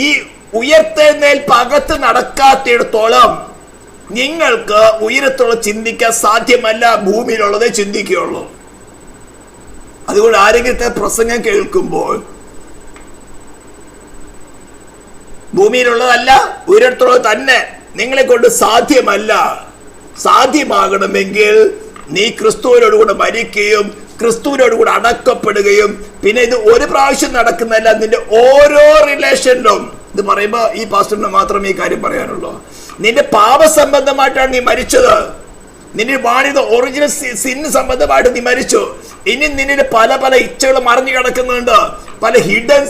ഈ ഉയർത്തെഴുന്നേൽപ്പ് അകത്ത് നടക്കാത്തിടത്തോളം നിങ്ങൾക്ക് ഉയരത്തോളം ചിന്തിക്കാൻ സാധ്യമല്ല. ഭൂമിയിലുള്ളതേ ചിന്തിക്കുകയുള്ളൂ. അതുകൊണ്ട് ആരെങ്കിലും പ്രസംഗം കേൾക്കുമ്പോൾ ഭൂമിയിലുള്ളതല്ല, ഉയരത്തോളം തന്നെ നിങ്ങളെ കൊണ്ട് സാധ്യമല്ല. സാധ്യമാകണമെങ്കിൽ നീ ക്രിസ്തുവിനോടുകൂടെ മരിക്കുകയും ക്രിസ്തുവിനോടുകൂടെ അടക്കപ്പെടുകയും, പിന്നെ ഇത് ഒരു പ്രാവശ്യം നടക്കുന്നതല്ല, നിന്റെ ഓരോ റിലേഷനിലും. ഇത് പറയുമ്പോ ഈ പാസ്റ്ററിന് മാത്രമേ ഈ കാര്യം പറയാനുള്ളൂ. നിന്റെ പാപസംബന്ധമായിട്ടാണ് നീ മരിച്ചത്. നിന്റെ വാണിത ഒറിജിനൽ സിൻ സംബന്ധമായിട്ട് നീ മരിച്ചു. ഇനി നിന്റെ പല പല ഇച്ഛകൾ മറിഞ്ഞു കിടക്കുന്നുണ്ട്, പല ഹിഡൻ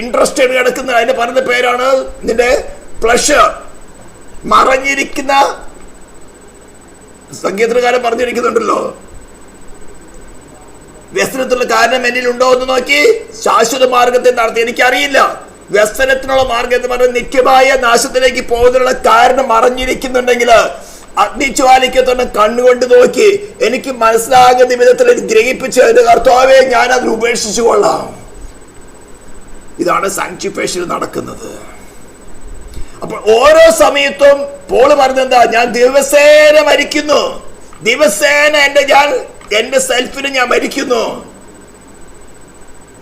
ഇൻട്രസ്റ്റ് കിടക്കുന്നത്. അതിന്റെ പറയുന്ന പേരാണ് നിന്റെ പ്ലഷർ. മറഞ്ഞിരിക്കുന്ന സംഗീതകാരൻ പറഞ്ഞിരിക്കുന്നുണ്ടല്ലോ, വ്യസനത്തിനുള്ള കാരണം എന്നിൽ ഉണ്ടോ എന്ന് നോക്കി ശാശ്വത മാർഗത്തെ നടത്തി. എനിക്കറിയില്ല. വ്യസനത്തിനുള്ള മാർഗം എന്ന് പറഞ്ഞാൽ നിത്യമായ നാശത്തിലേക്ക് പോകുന്നതിനുള്ള കാരണം മറഞ്ഞിരിക്കുന്നുണ്ടെങ്കിൽ അഗ്നിജ്വാലിക്കത്തോടെ കണ്ണുകൊണ്ട് നോക്കി എനിക്ക് മനസ്സിലാകുന്ന വിധത്തിൽ എനിക്ക് ഗ്രഹിപ്പിച്ച് എന്റെ കർത്താവേ ഞാൻ അതിൽ ഉപേക്ഷിച്ചു കൊള്ളാം. ഇതാണ് സാങ്ക്ടിഫിക്കേഷൻ നടക്കുന്നത്. അപ്പോൾ ഓരോ സമയത്തും പോള് പറഞ്ഞെന്താ? ഞാൻ ദിവസേന മരിക്കുന്നു, ദിവസേന എന്റെ സെൽഫിന് ഞാൻ മരിക്കുന്നു.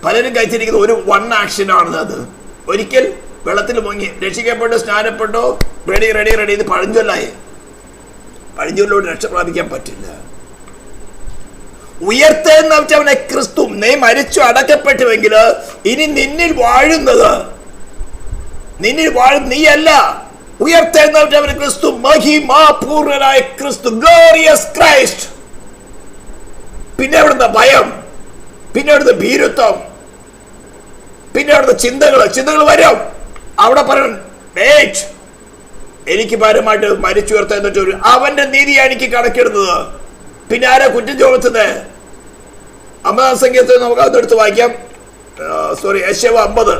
പലരും കഴിച്ചിരിക്കുന്ന ഒരു വൺ ആക്ഷൻ ആണ് അത്. ഒരിക്കൽ വെള്ളത്തിൽ മുങ്ങി രക്ഷിക്കപ്പെട്ടു, സ്നാനപ്പെട്ടു, റെഡി ഇത് പഴഞ്ചൊല്ലായി. പഴഞ്ചൊല്ലോട് രക്ഷ പ്രാപിക്കാൻ പറ്റില്ല. ഉയർത്തെഴുന്നേറ്റവനെ ക്രിസ്തു നീ മരിച്ചു അടക്കപ്പെട്ടുവെങ്കിൽ ഇനി നിന്നിൽ വാഴുന്നത് നീയല്ല, ഉയർത്തെഴുന്നേറ്റവനെ ക്രിസ്തു, മഹിമാപൂർണനായ ക്രിസ്തു, ഗ്ലോറിയസ് ക്രൈസ്റ്റ്. പിന്നെ അവിടുന്ന് ഭയം, പിന്നെ അവിടുന്ന് ഭീരുത്വം, പിന്നെ അവിടുന്ന് ചിന്തകൾ വരും. അവിടെ പറയണം, എനിക്ക് പരമായിട്ട് മരിച്ചുയർത്തെന്നിട്ട് അവന്റെ നീതിയാണ് എനിക്ക് കണക്കിടുന്നത്. പിന്നെ ആരാ കുറ്റം ചുമത്തുന്നത്? 50 സംഖ്യത്തിൽ നമുക്ക് അതെടുത്ത് വായിക്കാം. യെശയ്യാ 50.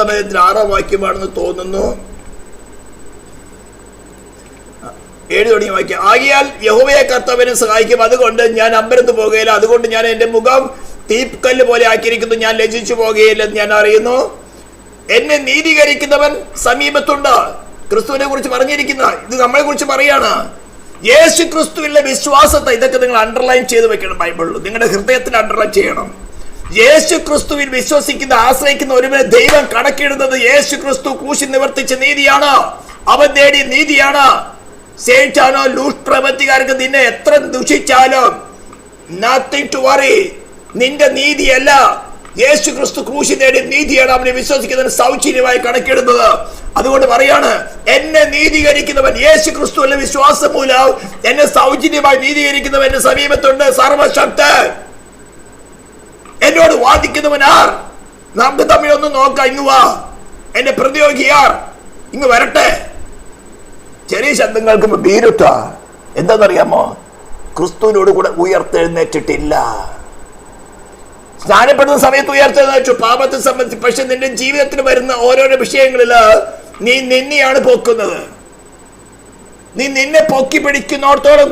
അധ്യായത്തിൽ 6-ാം വാക്യമാണെന്ന് തോന്നുന്നു. 7 തുടങ്ങി വായിക്കാം. ആകിയാൽ യഹോവയെ കർത്താവിനെ സഹായിക്കും, അതുകൊണ്ട് ഞാൻ അമ്പരന്ന് പോകുകയില്ല. അതുകൊണ്ട് ഞാൻ എൻ്റെ മുഖം തീക്കല്ല് പോലെ ആക്കിയിരിക്കുന്നു, ഞാൻ ലജ്ജിച്ചു പോകുകയില്ലെന്ന് ഞാൻ അറിയുന്നു. എന്നെ നീതീകരിക്കുന്നവൻ സമീപത്തുണ്ട്. ക്രിസ്തുവിനെ കുറിച്ച് പറഞ്ഞിരിക്കുന്ന ഇത് നമ്മളെ കുറിച്ച് പറയാണ്. യേശു ക്രിസ്തുവിലെ വിശ്വാസത്തെ, ഇതൊക്കെ നിങ്ങൾ അണ്ടർലൈൻ ചെയ്ത് വെക്കണം. ബൈബിളിൽ നിങ്ങളുടെ ഹൃദയത്തിൽ അണ്ടർലൈൻ ചെയ്യണം. യേശു ക്രിസ്തുവിൽ വിശ്വസിക്കുന്ന, ആശ്രയിക്കുന്ന ഒരുവനെ ദൈവം കണക്കിടുന്നത് യേശു ക്രിസ്തു ക്രൂശിൽ നിവർത്തിച്ച നീതിയാണ്, അവൻ നേടിയ നീതിയാണ്. സേറ്റാനോ ലൂസ് പ്രവൃത്തിക്കാർക്ക് നിന്നെ എത്ര ദുഷിച്ചാലും നത്തിങ് ടു വറി. നിന്റെ നീതിയല്ല, യേശു ക്രിസ്തു ക്രൂശിൽ നേടിയ നീതിയാണ് അവനെ വിശ്വസിക്കുന്നതിന് സൗജന്യമായി കണക്കിടുന്നത്. അതുകൊണ്ട് പറയാണ്, എന്നെ നീതീകരിക്കുന്നവൻ, യേശു ക്രിസ്തുവിലെ വിശ്വാസം മൂലം എന്നെ സൗജന്യമായി നീതീകരിക്കുന്നവൻ എന്റെ സമീപത്തുണ്ട്. സർവശക്തൻ. എന്നോട് വാദിക്കുന്നവൻ ആർ? നമുക്ക് തമ്മിൽ ഒന്ന് നോക്കാം. ഇങ്ങ് വാ. എന്റെ പ്രതിയോഗിയാർ ഇങ്ങ് വരട്ടെ. ചെറിയ ശബ്ദങ്ങൾക്ക് ഭീരുട്ട. എന്താണെന്നറിയാമോ? ക്രിസ്തുവിനോട് കൂടെ ഉയർത്തെഴുന്നേറ്റിട്ടില്ല. സ്നാനപ്പെടുന്ന സമയത്ത് ഉയർത്തെഴുന്നേറ്റു, പാപത്തെ സംബന്ധിച്ച്. പക്ഷെ നിന്റെ ജീവിതത്തിൽ വരുന്ന ഓരോരോ വിഷയങ്ങളില് നീ നിന്നെയാണ് പൊക്കുന്നത്. നീ നിന്നെ പൊക്കി പിടിക്കുന്നിടത്തോളം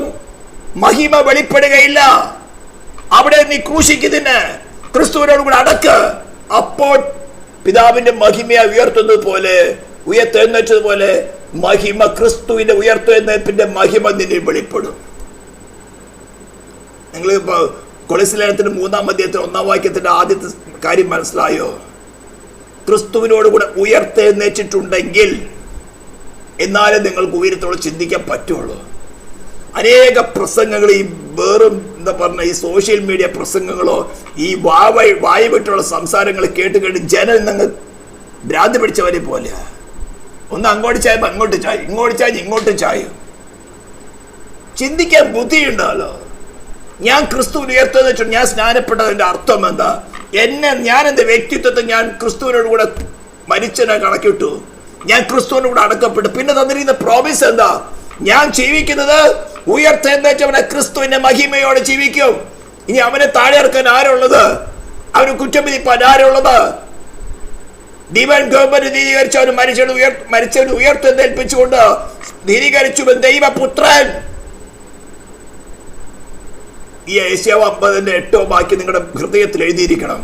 മഹിമ വെളിപ്പെടുകയില്ല. അവിടെ നീ ക്രൂശിക്കുന്നതിന് ക്രിസ്തുവിനോട് കൂടെ അടക്ക്. അപ്പോൾ പിതാവിന്റെ മഹിമയെ ഉയർത്തുന്നത് പോലെ, ഉയർത്തെഴുന്നേറ്റതുപോലെ മഹിമ, ക്രിസ്തുവിന്റെ ഉയർത്തെഴുന്നേൽപ്പിന്റെ മഹിമ നിന്നിൽ വെളിപ്പെടും. നിങ്ങൾ ഇപ്പൊ കൊളോസ്യ ലേഖനത്തിന്റെ 3-ാം അധ്യായത്തിൽ 1-ാം വാക്യത്തിന്റെ ആദ്യത്തെ കാര്യം മനസ്സിലായോ? ക്രിസ്തുവിനോട് കൂടെ ഉയർത്തെഴുന്നേറ്റിട്ടുണ്ടെങ്കിൽ എന്നാലും നിങ്ങൾക്ക് ഉയരത്തോടെ ചിന്തിക്കാൻ പറ്റുള്ളൂ. അനേക പ്രസംഗങ്ങൾ, ഈ വേറും എന്താ പറഞ്ഞ ഈ സോഷ്യൽ മീഡിയ പ്രസംഗങ്ങളോ ഈ വായി വിട്ടുള്ള സംസാരങ്ങൾ കേട്ട് കേട്ട് ജനം നിങ്ങൾ ഭ്രാന്തി പിടിച്ചവരെ പോലെ. ഒന്ന് അങ്ങോട്ട് ചായപ്പോൾ അങ്ങോട്ട് ചായ, ഇങ്ങോട്ട് ചായ ഇങ്ങോട്ട് ചായ. ചിന്തിക്കാൻ ബുദ്ധിയുണ്ടല്ലോ. ഞാൻ ക്രിസ്തുവിന് ഉയർത്തെഴുന്നേറ്റു, ഞാൻ സ്നാനപ്പെട്ടതിന്റെ അർത്ഥം എന്താ? ഞാൻ എന്റെ വ്യക്തിത്വത്തെ ഞാൻ ക്രിസ്തുവിനോട് കൂടെ മരിച്ചതിനെ കണക്കിട്ടു, ഞാൻ ക്രിസ്തുവിനോട് കൂടെ അടക്കപ്പെട്ടു. പിന്നെ തന്നിരിക്കുന്ന പ്രോമിസ് എന്താ? ഞാൻ ജീവിക്കുന്നത് ഉയർത്തെഴുന്നേറ്റവനെ ക്രിസ്തുവിന്റെ മഹിമയോടെ ജീവിക്കും. ഇനി അവനെ താഴെ ഇറക്കാൻ ആരുള്ളത്? അവന് കുറ്റം വിധിപ്പാൻ ആരുള്ളത്? ഡിവൈൻ ഗവൺമെന്റ് നീതീകരിച്ചവന് മരിച്ചവന് ഉയർത്തെഴുന്നേൽപ്പിച്ചുകൊണ്ട് നീതീകരിച്ചു ദൈവപുത്രൻ. ഈ യെശയ്യാവ് 50:8 വാക്യം നിങ്ങളുടെ ഹൃദയത്തിൽ എഴുതിയിരിക്കണം.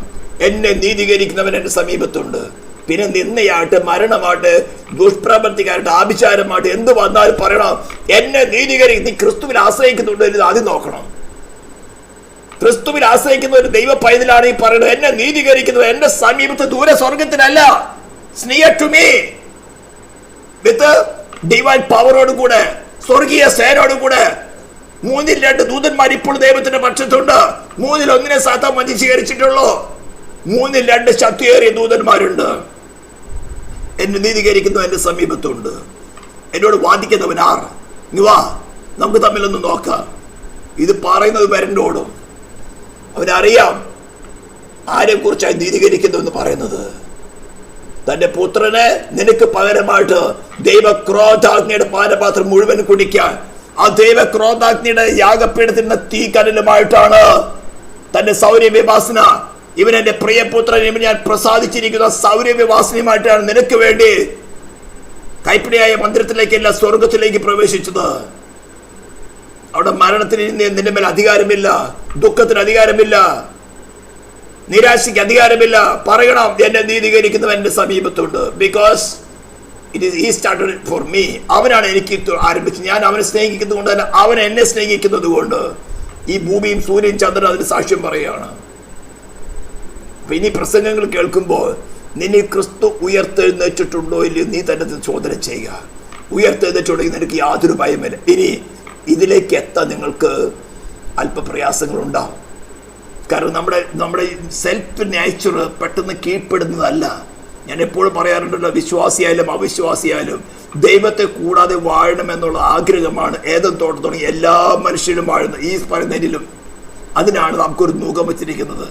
എന്നെ നീതീകരിക്കുന്നവൻ എന്റെ സമീപത്തുണ്ട്. പിന്നെ നിന്നയായിട്ട്, മരണമായിട്ട്, ദുഷ്പ്രവർത്തിക്കായിട്ട്, ആഭിചാരമായിട്ട് എന്ത് വന്നാലും പറയണം, എന്നെ നീതീകരിക്കും. നീ ക്രിസ്തുവിൽ ആശ്രയിക്കുന്നുണ്ടോ എന്ന് ആദ്യം നോക്കണം. ക്രിസ്തുവിൽ ആശ്രയിക്കുന്ന ഒരു ദൈവ പൈതലാണ് ഈ പറയുന്നത്, എന്നെ നീതീകരിക്കുന്നത് എന്റെ സമീപത്ത്, ദൂരെ സ്വർഗത്തിനല്ല. Near to me with divine പവറോട് കൂടെ, സ്വർഗീയ സേനയോട് കൂടെ. 3-2 ദൂതന്മാർ ഇപ്പോൾ ദൈവത്തിന്റെ പക്ഷത്തുണ്ട്. 3-1 സാത്താൻ വഞ്ചീകരിച്ചിട്ടുള്ളൂ. 3-2 ശക്തിയേറിയ ദൂതന്മാരുണ്ട്. എന്നെ നീതീകരിക്കുന്നു എന്റെ സമീപത്തുണ്ട്. എന്നോട് വാദിക്കുന്നവൻ ആർ? വാ, നമുക്ക് തമ്മിലൊന്ന് നോക്കാം. ഇത് പറയുന്നത് വരണ്ടോടും അവനറിയാം ആരെ കുറിച്ചായി നീതീകരിക്കുന്നു എന്ന് പറയുന്നത്. തന്റെ പുത്രനെ നിനക്ക് പകരമായിട്ട് ദൈവക്രോധാഗ്നിയുടെ പാനപാത്രം മുഴുവൻ കുടിക്കാൻ, ആ ദൈവക്രോധാഗ്നിയുടെ യാഗപീഠത്തിന്റെ തീക്കനലുമായിട്ടാണ് തന്റെ സൗര്യവിവാസന. ഇവൻ എന്റെ പ്രിയപുത്രൻ, ഇവൻ ഞാൻ പ്രസാദിച്ചിരിക്കുന്ന സൗര്യവിവാസനയുമായിട്ടാണ് നിനക്ക് വേണ്ടി കൈപ്പിടിയായ മന്ദിരത്തിലേക്കല്ല, സ്വർഗത്തിലേക്ക് പ്രവേശിച്ചത്. അവിടെ മരണത്തിന് നിന്റെ മേൽ അധികാരമില്ല, ദുഃഖത്തിന് അധികാരമില്ല, നിരാശയ്ക്ക് അധികാരമില്ല. പറയണം, എന്നെ നീതീകരിക്കുന്നവൻ എന്റെ സമീപത്തുണ്ട്. Because he started it for me. അവനാണ് എനിക്ക് ആരംഭിച്ചത്. ഞാൻ അവനെ സ്നേഹിക്കുന്നത് കൊണ്ട് തന്നെ, അവൻ എന്നെ സ്നേഹിക്കുന്നത് കൊണ്ട് ഈ ഭൂമിയും സൂര്യൻ ചന്ദ്രൻ അതിന് സാക്ഷ്യം പറയുകയാണ്. അപ്പൊ ഇനി പ്രസംഗങ്ങൾ കേൾക്കുമ്പോൾ നിന്നെ ക്രിസ്തു ഉയർത്തെഴുന്നേറ്റിട്ടുണ്ടോ ഇല്ലയോ നീ തന്നെ ചോദന ചെയ്യുക. ഉയർത്തെഴുന്നേറ്റുണ്ടെങ്കിൽ നിനക്ക് യാതൊരു ഭയമില്ല. ഇനി ഇതിലേക്ക് എത്താൻ നിങ്ങൾക്ക് അല്പപ്രയാസങ്ങളുണ്ടാവും. കാരണം നമ്മുടെ സെൽഫ് നേച്ചർ പെട്ടെന്ന് കീഴ്പ്പെടുന്നതല്ല. ഞാൻ എപ്പോഴും പറയാറുണ്ടല്ലോ, വിശ്വാസിയായാലും അവിശ്വാസിയായാലും ദൈവത്തെ കൂടാതെ വാഴണമെന്നുള്ള ആഗ്രഹമാണ് ഏതും തോട്ടം തുടങ്ങി എല്ലാ മനുഷ്യരും വാഴുന്നത്, ഈ പറയുന്നതിലും. അതിനാണ് നമുക്കൊരു നുകം വെച്ചിരിക്കുന്നത്.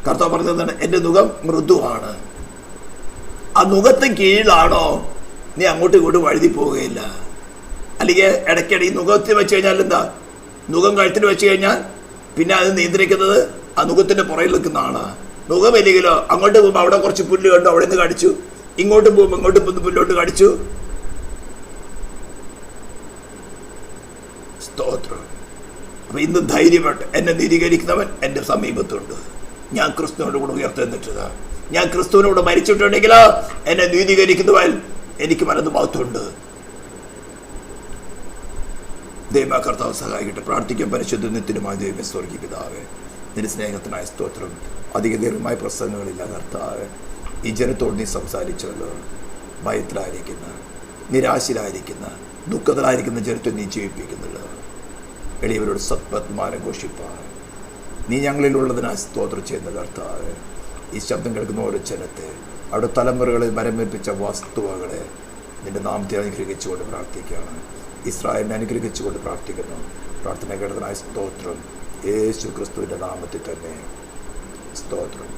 കർത്താവ് പറഞ്ഞതാണ്, എൻ്റെ നുകം മൃദുവാണ്. ആ നുകത്തിന് കീഴിലാണോ നീ അങ്ങോട്ടും ഇങ്ങോട്ടും വഴുതി പോവുകയില്ല. അല്ലെങ്കിൽ ഇടയ്ക്കിടെ ഈ നുകത്തിൽ വെച്ച് കഴിഞ്ഞാൽ എന്താ, നുകം കഴുത്തിൽ വെച്ച് കഴിഞ്ഞാൽ പിന്നെ അത് നിയന്ത്രിക്കുന്നത് ആ നുകത്തിന്റെ പുറകിൽ നിൽക്കുന്നതാണ്. നുകമില്ലെങ്കിലോ അങ്ങോട്ട് പോകുമ്പോൾ അവിടെ കുറച്ച് പുല്ല് കണ്ടു, അവിടെ നിന്ന് കടിച്ചു, ഇങ്ങോട്ട് പോകുമ്പോൾ ഇങ്ങോട്ട് പുല്ലോട്ട് കടിച്ചു. അപ്പം ഇന്ന് ധൈര്യമായിട്ട് എന്നെ നീതീകരിക്കുന്നവൻ എൻ്റെ സമീപത്തുണ്ട്. ഞാൻ ക്രിസ്തുവിനോട് കൂടെ ഉയർത്തെന്നിട്ടത്, ഞാൻ ക്രിസ്തുവിനോട് മരിച്ചിട്ടുണ്ടെങ്കിൽ എന്നെ നീതീകരിക്കുന്നവൻ എനിക്ക് വലതു ഭാഗത്തുണ്ട്. ദൈവ കർത്താവ് സഹായിക്കട്ടെ. പ്രാർത്ഥിക്കാൻ. പരിശുദ്ധ നിത്യനുമായ ദൈവമേ, സ്വർഗീയ പിതാവേ, നിന്റെ സ്നേഹത്തിനായ സ്തോത്രം. അധിക ദീർഘമായ പ്രസംഗങ്ങളില്ല കർത്താവേ. ഈ ജനത്തോട് നീ സംസാരിച്ചല്ലോ. ഭയത്തിലായിരിക്കുന്ന, നിരാശയിലായിരിക്കുന്ന, ദുഃഖത്തിലായിരിക്കുന്ന ജനത്തെ നീ ജീവിപ്പിക്കുന്നുള്ളൂ. എളിയവരോട് സത്പത്മാനം ഘോഷിപ്പാൻ നീ ഞങ്ങളിലുള്ളതിനായി സ്തോത്രം ചെയ്യുന്ന കർത്താവേ. ഈ ശബ്ദം കേൾക്കുന്ന ഓരോ ജനത്തെ, അവിടെ തലമുറകളിൽ മരമേൽപ്പിച്ച വസ്തുവകളെ നിന്റെ നാമത്തെ അനുഗ്രഹിച്ചുകൊണ്ട് പ്രാർത്ഥിക്കുകയാണ്. ഇസ്രായേലിനെ അനുഗ്രഹിച്ചുകൊണ്ട് പ്രാർത്ഥിക്കുന്നു. പ്രാർത്ഥന കേട്ടതിനായ സ്തോത്രം. യേശു ക്രിസ്തുവിൻ്റെ നാമത്തിൽ തന്നെ സ്തോത്രം.